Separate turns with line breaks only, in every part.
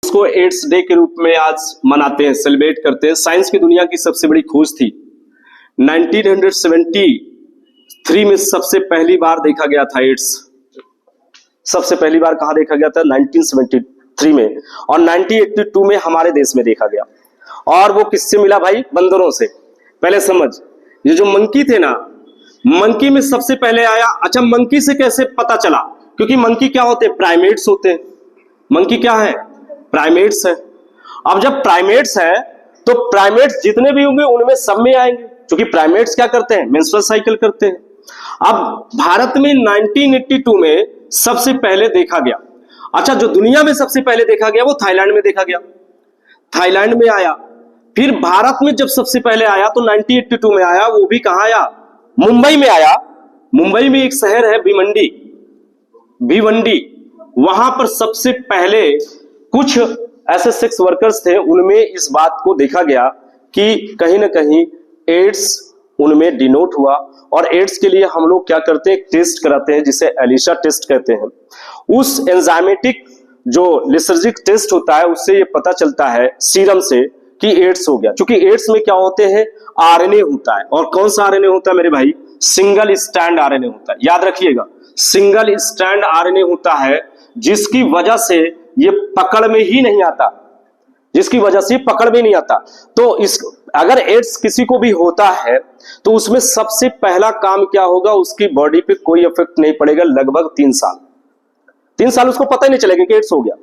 इसको ads day के रूप में आज मनाते हैं, सेलिब्रेट करते हैं। साइंस की दुनिया की सबसे बड़ी खोज थी। 1973 में सबसे पहली बार देखा गया था एड्स। सबसे पहली बार कहां देखा गया था? 1973 में। और 1982 में हमारे देश में देखा गया। और वो किससे मिला भाई? बंदरों से। पहले समझ, ये जो मंकी थे ना, मंकी में सबसे पहले आया। अच्छा, मंकी से कैसे पता चला? क्योंकि मंकी क्या होते हैं? प्राइमेट्स होते हैं। मंकी क्या है? प्राइमेट्स है। अब जब प्राइमेट्स है तो प्राइमेट्स जितने भी होंगे उनमें सब में आएंगे, क्योंकि प्राइमेट्स क्या करते हैं? मेंस्ट्रुअल साइकिल करते हैं। अब भारत में 1982 में सबसे पहले देखा गया। अच्छा, जो दुनिया में सबसे पहले देखा गया वो थाईलैंड में देखा गया। थाईलैंड में आया। फिर भारत में जब सबसे पहले आया तो 1982 में आया। वो भी कहां आया? मुंबई में आया। मुंबई में एक शहर है भिवंडी, भिवंडी। वहां पर सबसे पहले कुछ ऐसे सेक्स वर्कर्स थे, उनमें इस बात को देखा गया कि कहीं ना कहीं एड्स उनमें डिनोट हुआ। और एड्स के लिए हम लोग क्या करते हैं? टेस्ट कराते हैं, जिसे एलिशा टेस्ट कहते हैं। उस एंजाइमेटिक जो लिसर्जिक टेस्ट होता है, उससे ये पता चलता है सीरम से कि एड्स हो गया। क्योंकि एड्स में क्या होते हैं? आरएनए होता है। और कौन सा आरएनए होता है मेरे भाई? सिंगल स्ट्रैंड आरएनए होता है। याद रखिएगा, सिंगल स्ट्रैंड आरएनए होता है, जिसकी वजह से ये पकड़ में ही नहीं आता, जिसकी वजह से पकड़ में नहीं आता। तो इस अगर एड्स किसी को भी होता है तो उसमें सबसे पहला काम क्या होगा? उसकी बॉडी पे कोई इफेक्ट नहीं पड़ेगा लगभग 3 साल। 3 साल उसको पता ही नहीं चलेगा कि एड्स हो गया।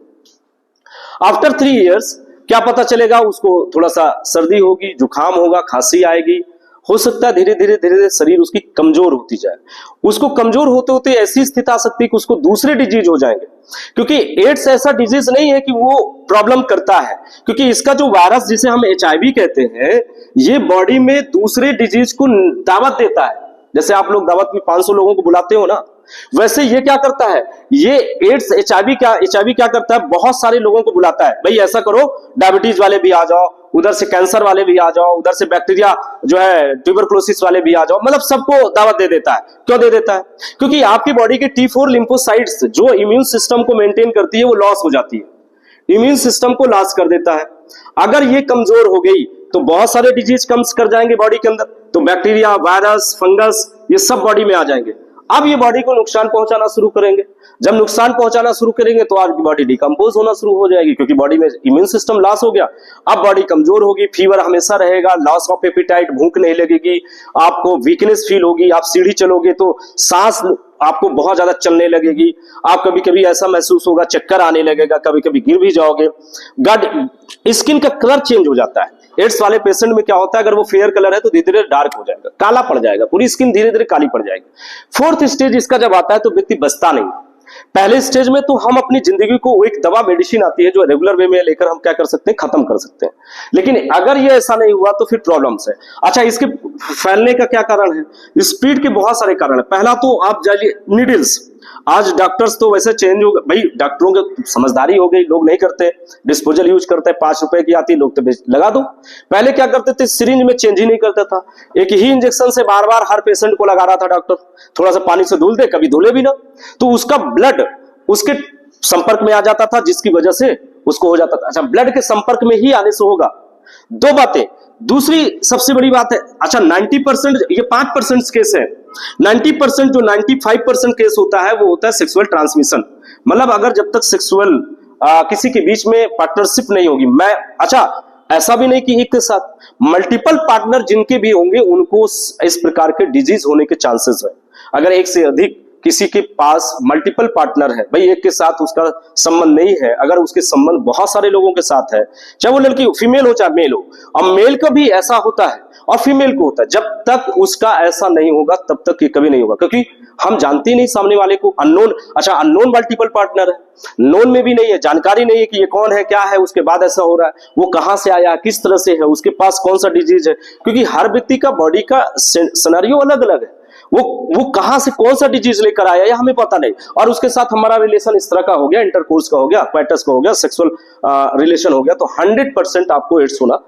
आफ्टर 3 इयर्स क्या पता चलेगा? उसको थोड़ा सा सर्दी होगी, जुकाम होगा, खांसी आएगी। हो सकता है धीरे धीरे शरीर उसकी कमजोर होती जाए। उसको कमजोर होते होते ऐसी स्थिति आ सकती है कि उसको दूसरे डिजीज हो जाएंगे। क्योंकि एड्स ऐसा डिजीज नहीं है कि वो प्रॉब्लम करता है, क्योंकि इसका जो वायरस जिसे हम HIV कहते हैं, ये बॉडी में दूसरे डिजीज को दावत देता है। जैसे आप लोग दावत में 500 लोगों को बुलाते हो ना, वैसे ये क्या करता है? ये एड्स HIV क्या करता है? बहुत सारे लोगों को बुलाता है। भाई ऐसा करो, डायबिटीज वाले भी आ जाओ, उधर से कैंसर वाले भी आ जाओ, उधर से बैक्टीरिया जो है ट्यूबरकुलोसिस वाले भी आ जाओ। मतलब सबको दावत दे देता है। क्यों दे देता है? क्योंकि आपकी बॉडी के T4 लिम्फोसाइट्स जो इम्यून सिस्टम को मेंटेन करती है, वो लॉस हो जाती है। इम्यून सिस्टम को लॉस कर देता है। अगर ये कमजोर हो गई तो बहुत सारे डिजीज कम कर जाएंगे बॉडी के अंदर। तो बैक्टीरिया, वायरस, फंगस, ये सब बॉडी में आ जाएंगे। अब ये बॉडी को नुकसान पहुंचाना शुरू करेंगे। जब नुकसान पहुंचाना शुरू करेंगे तो आपकी बॉडी डिकम्पोज होना शुरू हो जाएगी, क्योंकि बॉडी में इम्यून सिस्टम लॉस हो गया। अब बॉडी कमजोर होगी, फीवर हमेशा रहेगा, लॉस ऑफ एपेटाइट, भूख नहीं लगेगी, आपको वीकनेस फील होगी। आप सीढ़ी चलोगे तो सांस आपको बहुत ज्यादा चलने लगेगी। आप कभी कभी ऐसा महसूस होगा, चक्कर आने लगेगा, कभी कभी गिर भी जाओगे। गड स्किन का कलर चेंज हो जाता है। एड्स वाले पेशेंट में क्या होता है? अगर वो फेयर कलर है तो धीरे धीरे डार्क हो जाएगा, काला पड़ जाएगा, पूरी स्किन धीरे धीरे काली पड़ जाएगी। 4th स्टेज इसका जब आता है तो व्यक्ति बचता नहीं। पहले स्टेज में तो हम अपनी जिंदगी को, एक दवा मेडिसिन आती है जो रेगुलर वे में लेकर हम क्या कर सकते हैं? खत्म कर सकते हैं। लेकिन अगर ये ऐसा नहीं हुआ तो फिर प्रॉब्लम्स है। अच्छा, इसके फैलने का क्या कारण है? स्पीड के बहुत सारे कारण है। पहला तो आप जाइए नीडल्स। आज डॉक्टर्स तो वैसे चेंज हो गए भाई, डॉक्टरों की समझदारी हो गई, लोग नहीं करते, डिस्पोजल यूज करते हैं। 5 रुपए की आती, लोग तो लगा दो। पहले क्या करते थे? सिरिंज में चेंज ही नहीं करता था, एक ही इंजेक्शन से बार बार हर पेशेंट को लगा रहा था डॉक्टर। थोड़ा सा पानी से धुल दे, कभी धुले भी ना, तो उसका ब्लड उसके संपर्क में आ जाता था, जिसकी वजह से उसको हो जाता था। अच्छा, ब्लड के संपर्क में ही आने से होगा। 2 बातें। दूसरी सबसे बड़ी बात है, अच्छा 90%, ये 5% केस है। 90% जो 95% केस होता है वो होता है सेक्सुअल ट्रांसमिशन। मतलब अगर जब तक सेक्सुअल किसी के बीच में पार्टनरशिप नहीं होगी, अच्छा ऐसा भी नहीं कि एक के साथ, मल्टीपल पार्टनर जिनके भी होंगे उनको इस प्रकार के डिजीज होने के चांसेस है। अगर एक से अधिक किसी के पास मल्टीपल पार्टनर है, भाई एक के साथ उसका संबंध नहीं है, अगर उसके संबंध बहुत सारे लोगों के साथ है, चाहे वो लड़की फीमेल हो चाहे मेल हो, और मेल का भी ऐसा होता है और फीमेल को होता है, जब तक उसका ऐसा नहीं होगा तब तक ये कभी नहीं होगा, क्योंकि हम जानते ही नहीं सामने वाले को। अननोन, अच्छा अननोन मल्टीपल पार्टनर है, नोन में भी नहीं है, जानकारी नहीं है कि ये कौन है, क्या है, उसके बाद ऐसा हो रहा है, वो कहां से आया, किस तरह से है, उसके पास कौन सा डिजीज है, क्योंकि हर व्यक्ति का बॉडी का सिनेरियो अलग अलग है। वो कहां से कौन सा डिजीज लेकर आया या हमें पता नहीं। और उसके साथ हमारा रिलेशन इस तरह का हो गया, इंटरकोर्स का हो गया, क्वाइटस का हो गया, सेक्सुअल रिलेशन हो गया, तो 100% आपको एड्स होना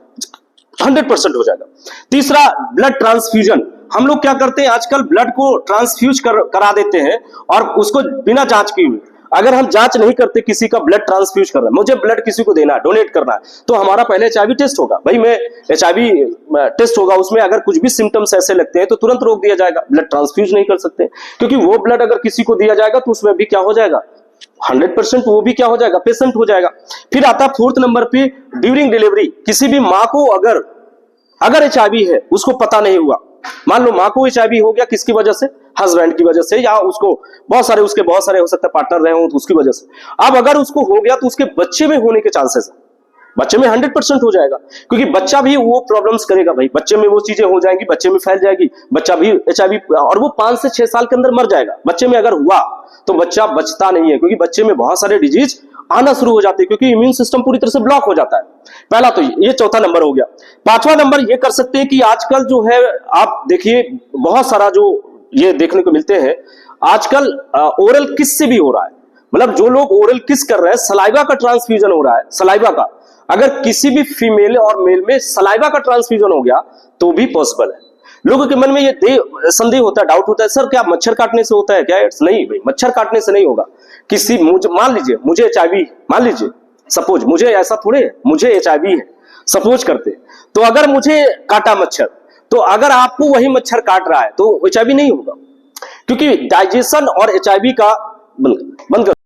100% हो जाएगा। तीसरा, ब्लड ट्रांसफ्यूजन। हम लोग क्या करते हैं आजकल, ब्लड को ट्रांसफ्यूज करा देते हैं और उसको बिना जांच किए हुए। अगर हम जांच नहीं करते किसी का ब्लड ट्रांसफ्यूज कर रहा है, मुझे ब्लड किसी को देना है, डोनेट करना है, तो हमारा पहले एचआईवी टेस्ट होगा। भाई मैं एचआईवी टेस्ट होगा, उसमें अगर कुछ भी सिम्टम्स ऐसे लगते हैं तो तुरंत रोक दिया जाएगा, ब्लड ट्रांसफ्यूज नहीं कर सकते, क्योंकि वो ब्लड अगर किसी को दिया जाएगा तो उसमें भी क्या हो जाएगा, 100% वो भी क्या हो जाएगा, पेशेंट हो जाएगा। फिर आता है 4th नंबर पे, ड्यूरिंग डिलीवरी किसी भी माँ को अगर एचआईवी है, उसको पता नहीं हुआ, मान लो माँ को एचआईवी हो गया, किसकी वजह से, हस्बैंड की वजह से, या उसको उसके बहुत सारे हो सकते हैं पार्टनर रहे हो तो उसकी वजह से। अब अगर उसको हो गया तो उसके बच्चे में होने के चांसेस है, बच्चे में 100% हो जाएगा, क्योंकि बच्चा भी वो प्रॉब्लम्स करेगा भाई, बच्चे में वो चीजें हो जाएंगी, बच्चे में फैल जाएगी, बच्चा भी एचआईवी, और वो 5 से 6 साल के अंदर मर जाएगा। बच्चे में अगर हुआ तो बच्चा बचता नहीं है, क्योंकि बच्चे में बहुत सारे डिजीज आना शुरू हो जाते हैं, क्योंकि इम्यून सिस्टम पूरी तरह से ब्लॉक हो जाता है। पहला तो ये 4था नंबर हो गया। 5वां नंबर ये कर सकते हैं कि आजकल जो है, आप देखिए बहुत सारा जो ये देखने को मिलते हैं आजकल, ओरल किस से भी हो रहा है, मतलब जो लोग ओरल किस कर रहे हैं, सलाइवा का ट्रांसफ्यूजन हो रहा है, सलाइवा का। अगर किसी भी फीमेल और मेल में सलाइवा का ट्रांसफ्यूजन हो गया तो भी पॉसिबल है। लोगों के मन में ये संदेह होता है, डाउट होता है, सर क्या मच्छर काटने से होता है क्या? नहीं भाई, मच्छर काटने से नहीं होगा। मान लीजिए मुझे एचआईवी, मान लीजिए सपोज, मुझे ऐसा थोड़े है, मुझे एचआईवी है सपोज करते, तो अगर मुझे काटा मच्छर, तो अगर आपको वही मच्छर काट रहा है तो एचआईवी नहीं होगा, क्योंकि डाइजेशन और एचआईवी का बंद कर